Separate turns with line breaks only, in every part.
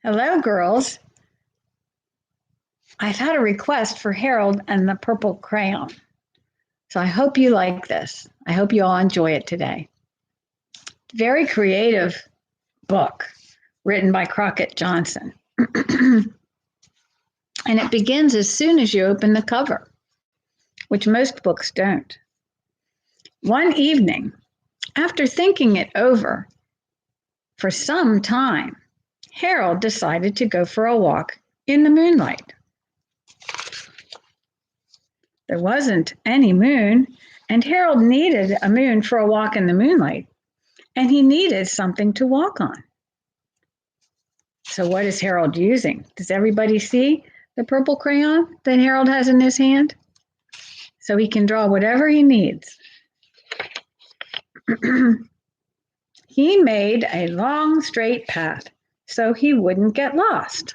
Hello, girls. I've had a request for Harold and the Purple Crayon. So I hope you like this. I hope you all enjoy it today. Very creative book written by Crockett Johnson. And it begins as soon as you open the cover, which most books don't. One evening, after thinking it over for some time, Harold decided to go for a walk in the moonlight. There wasn't any moon, and Harold needed a moon for a walk in the moonlight, and he needed something to walk on. So what is Harold using? Does everybody see the purple crayon that Harold has in his hand? So he can draw whatever he needs. He made a long straight path so he wouldn't get lost.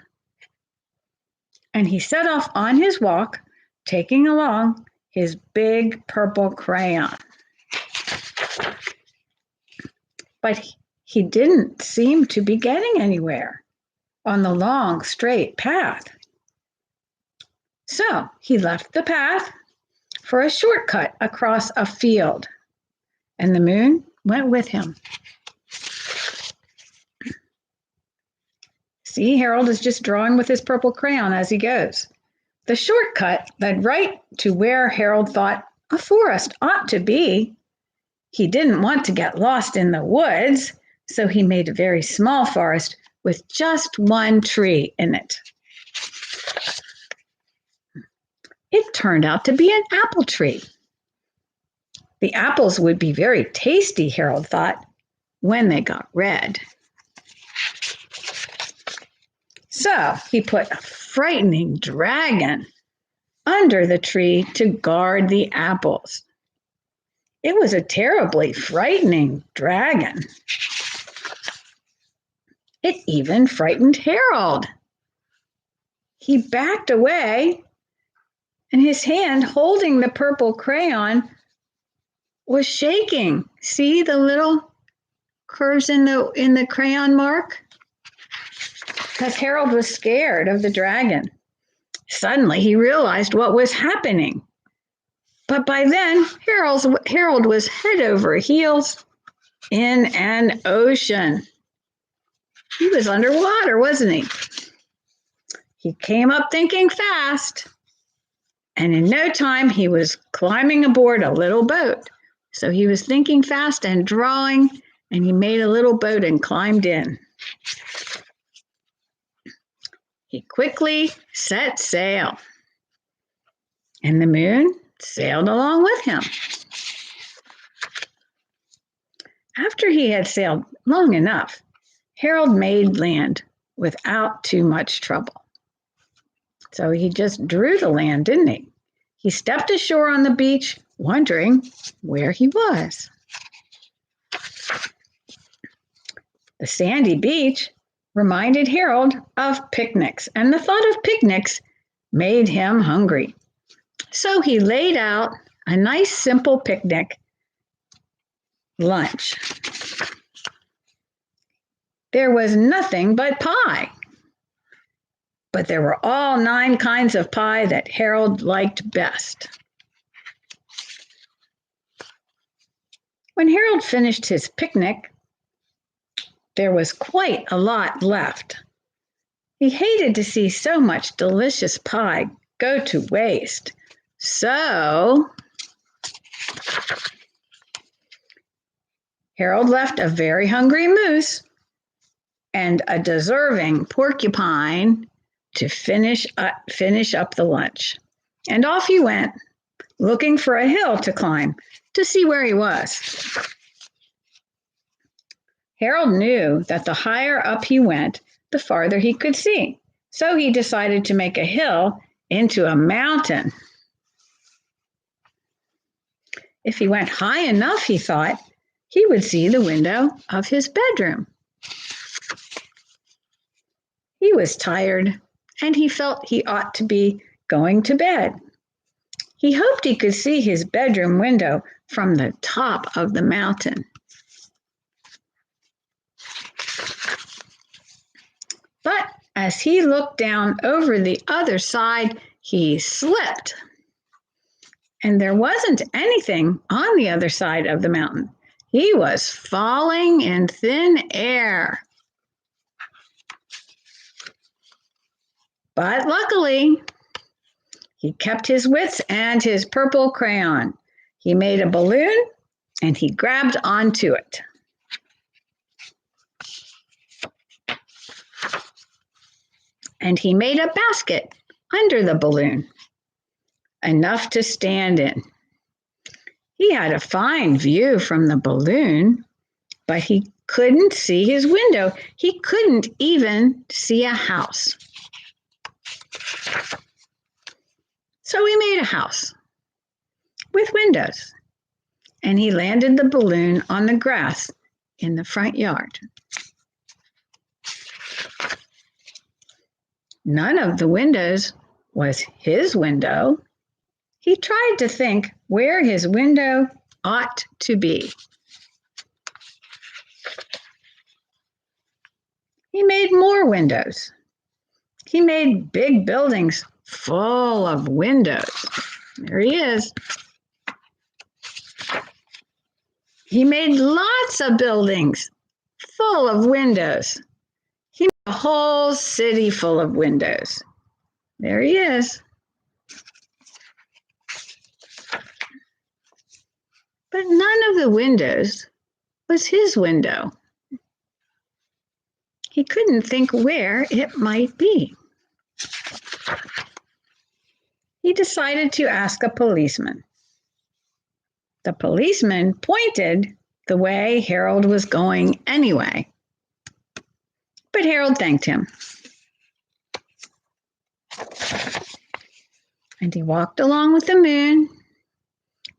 And he set off on his walk, taking along his big purple crayon. But he didn't seem to be getting anywhere on the long straight path. So he left the path for a shortcut across a field, and the moon went with him. See, Harold is just drawing with his purple crayon as he goes. The shortcut led right to where Harold thought a forest ought to be. He didn't want to get lost in the woods, so he made a very small forest with just one tree in it. It turned out to be an apple tree. The apples would be very tasty, Harold thought, when they got red. So he put a frightening dragon under the tree to guard the apples. It was a terribly frightening dragon. It even frightened Harold. He backed away, and his hand holding the purple crayon was shaking. See the little curves in the crayon mark? Because Harold was scared of the dragon. Suddenly he realized what was happening. But by then, Harold was head over heels in an ocean. He was underwater, wasn't he? He came up thinking fast, and in no time he was climbing aboard a little boat. So he was thinking fast and drawing, and he made a little boat and climbed in. He quickly set sail, and the moon sailed along with him. After he had sailed long enough, Harold made land without too much trouble. So he just drew the land, didn't he? He stepped ashore on the beach, wondering where he was. The sandy beach reminded Harold of picnics, and the thought of picnics made him hungry. So he laid out a nice, simple picnic lunch. There was nothing but pie, but there were all 9 kinds of pie that Harold liked best. When Harold finished his picnic, there was quite a lot left. He hated to see so much delicious pie go to waste. So Harold left a very hungry moose and a deserving porcupine to finish up the lunch. And off he went, looking for a hill to climb to see where he was. Harold knew that the higher up he went, the farther he could see. So he decided to make a hill into a mountain. If he went high enough, he thought, he would see the window of his bedroom. He was tired, and he felt he ought to be going to bed. He hoped he could see his bedroom window from the top of the mountain. But As he looked down over the other side, he slipped. And there wasn't anything on the other side of the mountain. He was falling in thin air. But luckily, he kept his wits and his purple crayon. He made a balloon and he grabbed onto it. And he made a basket under the balloon, enough to stand in. He had a fine view from the balloon, but he couldn't see his window. He couldn't even see a house. So he made a house with windows, and he landed the balloon on the grass in the front yard. None of the windows was his window. He tried to think where his window ought to be. He made more windows. He made big buildings full of windows. There he is. He made lots of buildings full of windows. He made a whole city full of windows. There he is. But none of the windows was his window. He couldn't think where it might be. He decided to ask a policeman. The policeman pointed the way Harold was going anyway. But Harold thanked him. And he walked along with the moon,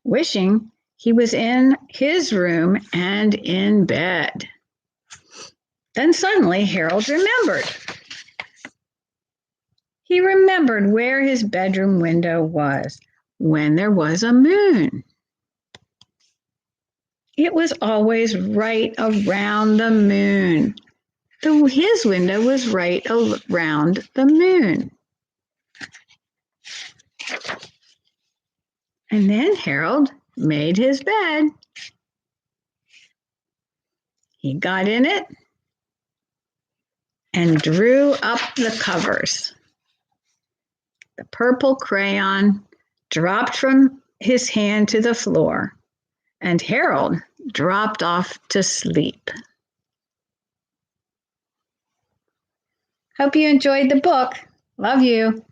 wishing he was in his room and in bed. Then suddenly Harold remembered. He remembered where his bedroom window was when there was a moon. It was always right around the moon. His window was right around the moon. And then Harold made his bed. He got in it and drew up the covers. The purple crayon dropped from his hand to the floor, and Harold dropped off to sleep. Hope you enjoyed the book. Love you.